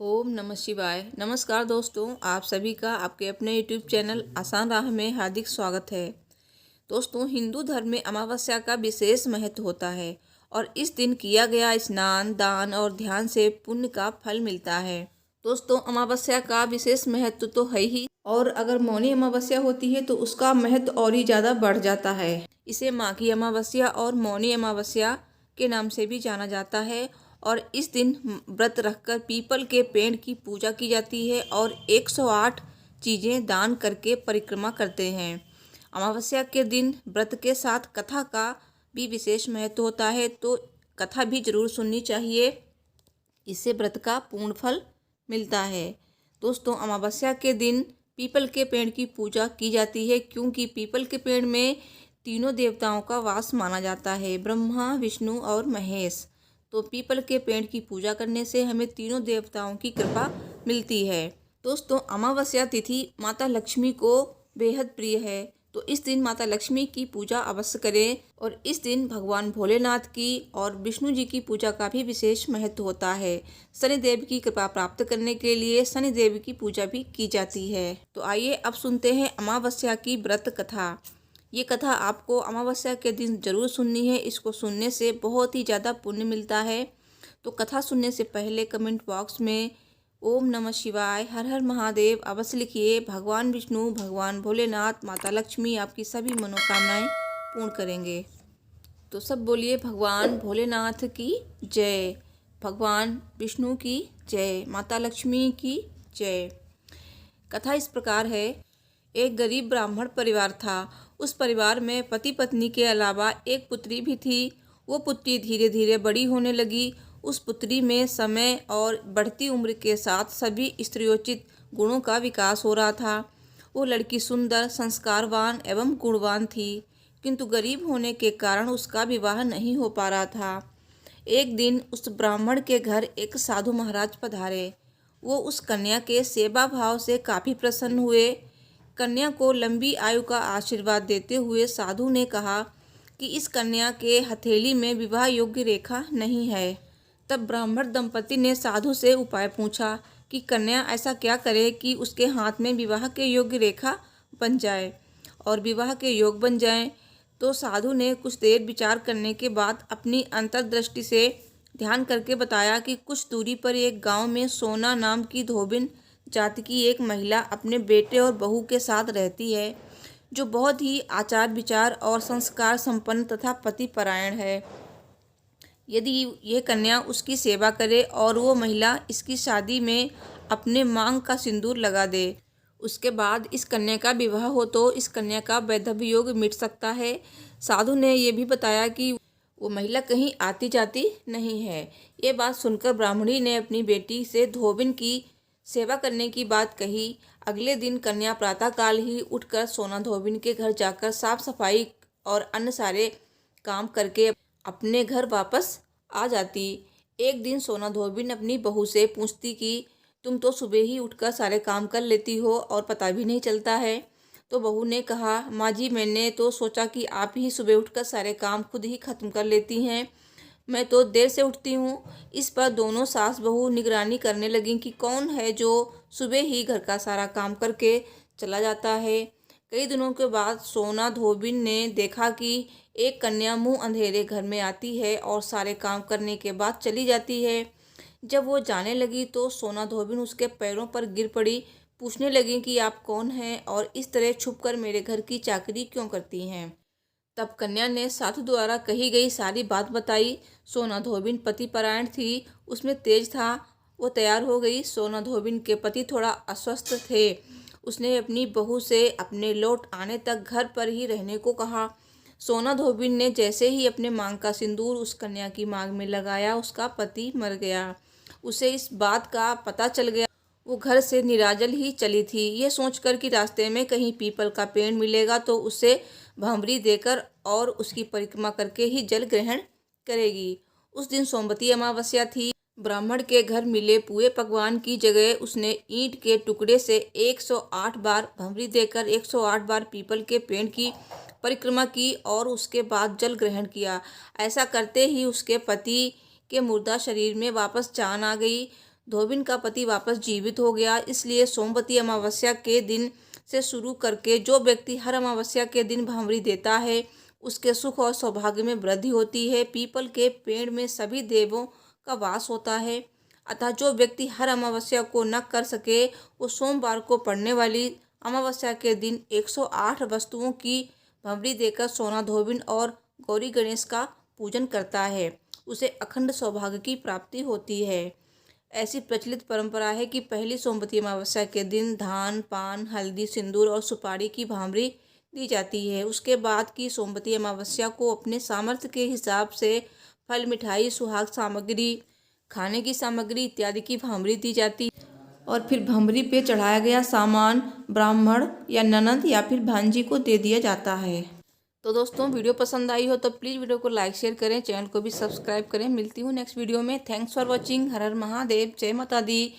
ओम नमः शिवाय। नमस्कार दोस्तों, आप सभी का आपके अपने यूट्यूब चैनल आसान राह में हार्दिक स्वागत है। दोस्तों, हिंदू धर्म में अमावस्या का विशेष महत्व होता है और इस दिन किया गया स्नान, दान और ध्यान से पुण्य का फल मिलता है। दोस्तों, अमावस्या का विशेष महत्व तो है ही, और अगर मौनी अमावस्या होती है तो उसका महत्व और ही ज़्यादा बढ़ जाता है। इसे माघी अमावस्या और मौनी अमावस्या के नाम से भी जाना जाता है और इस दिन व्रत रखकर पीपल के पेड़ की पूजा की जाती है और 108 चीज़ें दान करके परिक्रमा करते हैं। अमावस्या के दिन व्रत के साथ कथा का भी विशेष महत्व होता है, तो कथा भी जरूर सुननी चाहिए। इससे व्रत का पूर्ण फल मिलता है। दोस्तों, अमावस्या के दिन पीपल के पेड़ की पूजा की जाती है क्योंकि पीपल के पेड़ में तीनों देवताओं का वास माना जाता है, ब्रह्मा, विष्णु और महेश। तो पीपल के पेड़ की पूजा करने से हमें तीनों देवताओं की कृपा मिलती है। दोस्तों, अमावस्या तिथि माता लक्ष्मी को बेहद प्रिय है, तो इस दिन माता लक्ष्मी की पूजा अवश्य करें और इस दिन भगवान भोलेनाथ की और विष्णु जी की पूजा का भी विशेष महत्व होता है। शनिदेव की कृपा प्राप्त करने के लिए शनिदेव की पूजा भी की जाती है। तो आइए अब सुनते हैं अमावस्या की व्रत कथा। ये कथा आपको अमावस्या के दिन जरूर सुननी है। इसको सुनने से बहुत ही ज़्यादा पुण्य मिलता है। तो कथा सुनने से पहले कमेंट बॉक्स में ओम नमः शिवाय, हर हर महादेव अवश्य लिखिए। भगवान विष्णु, भगवान भोलेनाथ, माता लक्ष्मी आपकी सभी मनोकामनाएं पूर्ण करेंगे। तो सब बोलिए भगवान भोलेनाथ की जय, भगवान विष्णु की जय, माता लक्ष्मी की जय। कथा इस प्रकार है। एक गरीब ब्राह्मण परिवार था। उस परिवार में पति पत्नी के अलावा एक पुत्री भी थी। वो पुत्री धीरे धीरे बड़ी होने लगी। उस पुत्री में समय और बढ़ती उम्र के साथ सभी स्त्रियोचित गुणों का विकास हो रहा था। वो लड़की सुंदर, संस्कारवान एवं गुणवान थी, किंतु गरीब होने के कारण उसका विवाह नहीं हो पा रहा था। एक दिन उस ब्राह्मण के घर एक साधु महाराज पधारे। वो उस कन्या के सेवा भाव से काफ़ी प्रसन्न हुए। कन्या को लंबी आयु का आशीर्वाद देते हुए साधु ने कहा कि इस कन्या के हथेली में विवाह योग्य रेखा नहीं है। तब ब्राह्मण दंपति ने साधु से उपाय पूछा कि कन्या ऐसा क्या करे कि उसके हाथ में विवाह के योग्य रेखा बन जाए और विवाह के योग बन जाए। तो साधु ने कुछ देर विचार करने के बाद अपनी अंतर्दृष्टि से ध्यान करके बताया कि कुछ दूरी पर एक गांव में सोना नाम की धोबिन जाति की एक महिला अपने बेटे और बहू के साथ रहती है, जो बहुत ही आचार विचार और संस्कार संपन्न तथा पतिपरायण है। यदि ये कन्या उसकी सेवा करे और वो महिला इसकी शादी में अपने मांग का सिंदूर लगा दे, उसके बाद इस कन्या का विवाह हो तो इस कन्या का वैधव्य योग मिट सकता है। साधु ने यह भी बताया कि वो महिला कहीं आती जाती नहीं है। ये बात सुनकर ब्राह्मणी ने अपनी बेटी से धोबिन की सेवा करने की बात कही। अगले दिन कन्या प्रातःकाल ही उठकर सोना धोबिन के घर जाकर साफ सफाई और अन्य सारे काम करके अपने घर वापस आ जाती। एक दिन सोना धोबिन अपनी बहू से पूछती कि तुम तो सुबह ही उठकर सारे काम कर लेती हो और पता भी नहीं चलता है। तो बहू ने कहा, माँ जी, मैंने तो सोचा कि आप ही सुबह उठकर सारे काम खुद ही खत्म कर लेती हैं, मैं तो देर से उठती हूँ। इस पर दोनों सास बहू निगरानी करने लगीं कि कौन है जो सुबह ही घर का सारा काम करके चला जाता है। कई दिनों के बाद सोना धोबिन ने देखा कि एक कन्या मुंह अंधेरे घर में आती है और सारे काम करने के बाद चली जाती है। जब वो जाने लगी तो सोना धोबिन उसके पैरों पर गिर पड़ी, पूछने लगी कि आप कौन हैं और इस तरह छुपकर मेरे घर की चाकरी क्यों करती हैं। तब कन्या ने साधु द्वारा कही गई सारी बात बताई। सोना धोबिन पतिपरायण थी, उसमें तेज था। वो तैयार हो गई। सोना धोबिन के पति थोड़ा अस्वस्थ थे। उसने अपनी बहू से अपने लौट आने तक घर पर ही रहने को कहा। सोना धोबिन ने जैसे ही अपने मांग का सिंदूर उस कन्या की मांग में लगाया, उसका पति मर गया। उसे इस बात का पता चल गया। वो घर से निराजल ही चली थी, ये सोचकर कि रास्ते में कहीं पीपल का पेड़ मिलेगा तो उसे भंवरी देकर और उसकी परिक्रमा करके ही जल ग्रहण करेगी। उस दिन सोमवती अमावस्या थी। ब्राह्मण के घर मिले पुए पकवान की जगह उसने ईंट के टुकड़े से 108 बार भंवरी देकर 108 बार पीपल के पेड़ की परिक्रमा की और उसके बाद जल ग्रहण किया। ऐसा करते ही उसके पति के मुर्दा शरीर में वापस जान आ गई। धोबिन का पति वापस जीवित हो गया। इसलिए सोमवती अमावस्या के दिन से शुरू करके जो व्यक्ति हर अमावस्या के दिन भांवरी देता है उसके सुख और सौभाग्य में वृद्धि होती है। पीपल के पेड़ में सभी देवों का वास होता है, अतः जो व्यक्ति हर अमावस्या को न कर सके वो सोमवार को पड़ने वाली अमावस्या के दिन 108 वस्तुओं की भंवरी देकर सोना धोबिन और गौरी गणेश का पूजन करता है, उसे अखंड सौभाग्य की प्राप्ति होती है। ऐसी प्रचलित परंपरा है कि पहली सोमवती अमावस्या के दिन धान, पान, हल्दी, सिंदूर और सुपारी की भांवरी दी जाती है। उसके बाद की सोमवती अमावस्या को अपने सामर्थ्य के हिसाब से फल, मिठाई, सुहाग सामग्री, खाने की सामग्री इत्यादि की भांवरी दी जाती और फिर भांवरी पे चढ़ाया गया सामान ब्राह्मण या ननद या फिर भांजी को दे दिया जाता है। तो दोस्तों, वीडियो पसंद आई हो तो प्लीज़ वीडियो को लाइक शेयर करें, चैनल को भी सब्सक्राइब करें। मिलती हूँ नेक्स्ट वीडियो में। Thanks for watching. हर हर महादेव, जय माता दी।